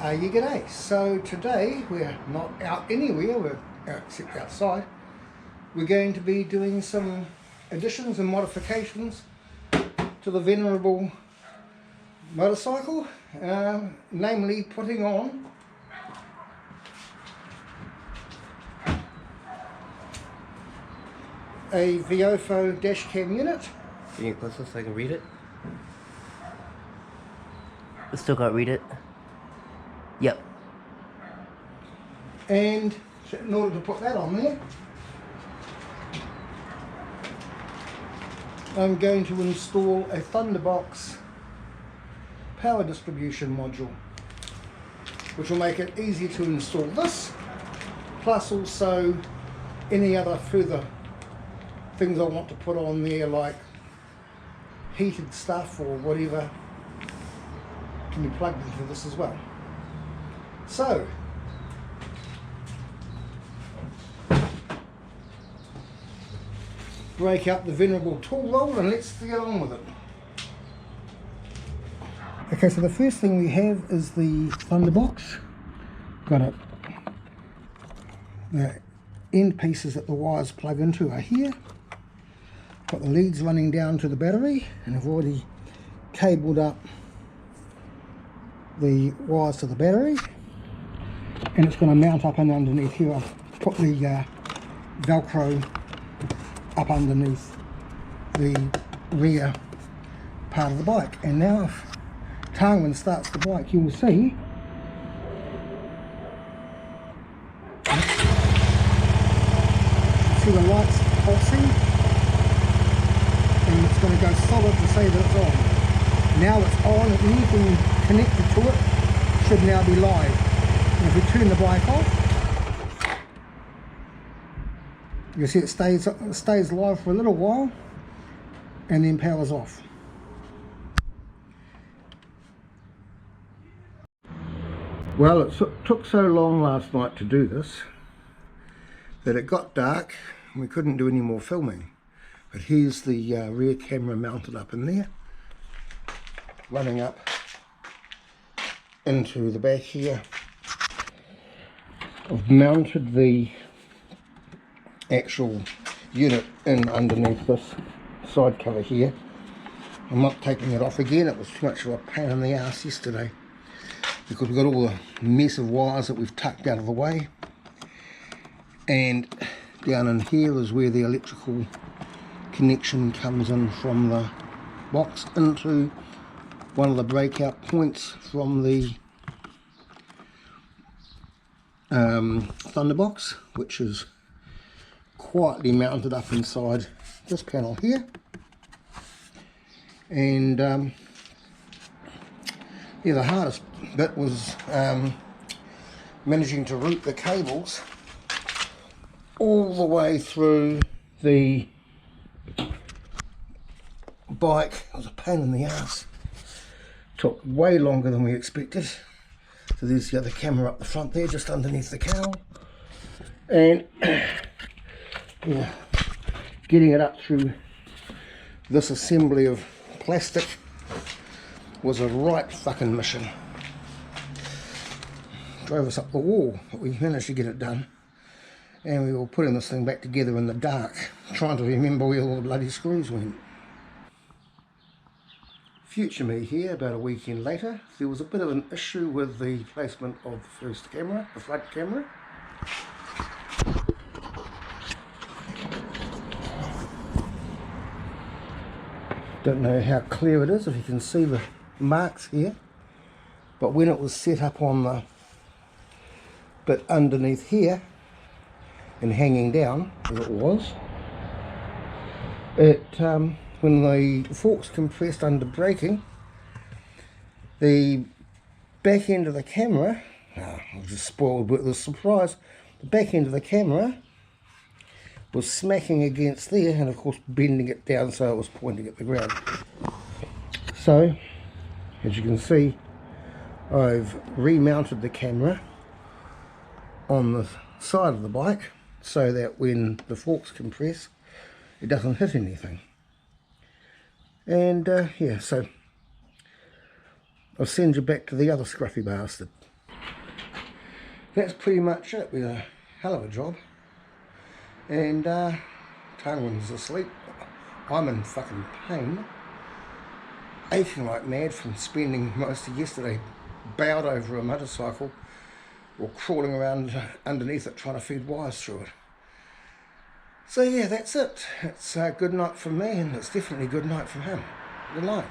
You g'day. So today we're not out anywhere, we're except outside. We're going to be doing some additions and modifications to the venerable motorcycle, namely putting on a VIOFO Dashcam unit. Can you closer so I can read it? I still can't read it. Yep. And in order to put that on there, I'm going to install a Thunderbox power distribution module, which will make it easy to install this, plus also any other further things I want to put on there, like heated stuff or whatever, can be plugged into this as well. So break up the venerable tool roll and let's get on with it. Okay, so the first thing we have is the Thunderbox. Got it. The end pieces that the wires plug into are here. Got the leads running down to the battery, and I've already cabled up the wires to the battery, and it's going to mount up and underneath here. I've put the Velcro up underneath the rear part of the bike, and now if Tarwin starts the bike, you will see the lights pulsing, and it's going to go solid to say that it's on. Now it's on, and anything connected to it should now be live. And if we turn the bike off, you'll see it stays live for a little while and then powers off. Well, it took so long last night to do this that it got dark and we couldn't do any more filming. But here's the rear camera mounted up in there, running up into the back here. I've mounted the actual unit in underneath this side cover here. I'm not taking it off again, it was too much of a pain in the ass yesterday because we've got all the mess of wires that we've tucked out of the way, and down in here is where the electrical connection comes in from the box into one of the breakout points from the Thunderbox, which is quietly mounted up inside this panel here. And yeah, the hardest bit was managing to route the cables all the way through the bike. It was a pain in the ass. Took way longer than we expected. So there's the other camera up the front there, just underneath the cowl. And yeah, getting it up through this assembly of plastic was a right fucking mission. Drove us up the wall, but we managed to get it done. And we were putting this thing back together in the dark, trying to remember where all the bloody screws went. Future me here, about a weekend later, there was a bit of an issue with the placement of the first camera, the front camera. Don't know how clear it is, if you can see the marks here, but when it was set up on the bit underneath here and hanging down, as it was, it when the forks compressed under braking, the back end of the camera, I was just spoiled with the surprise, the back end of the camera was smacking against there and of course bending it down so it was pointing at the ground. So as you can see, I've remounted the camera on the side of the bike so that when the forks compress it doesn't hit anything. And yeah, so I'll send you back to the other scruffy bastard. that's pretty much it. We had a hell of a job. And Tailwind's asleep. I'm in fucking pain. Aching like mad from spending most of yesterday bowed over a motorcycle or crawling around underneath it trying to feed wires through it. So yeah, that's it. It's a good night from me, and it's definitely a good night from him. Good night.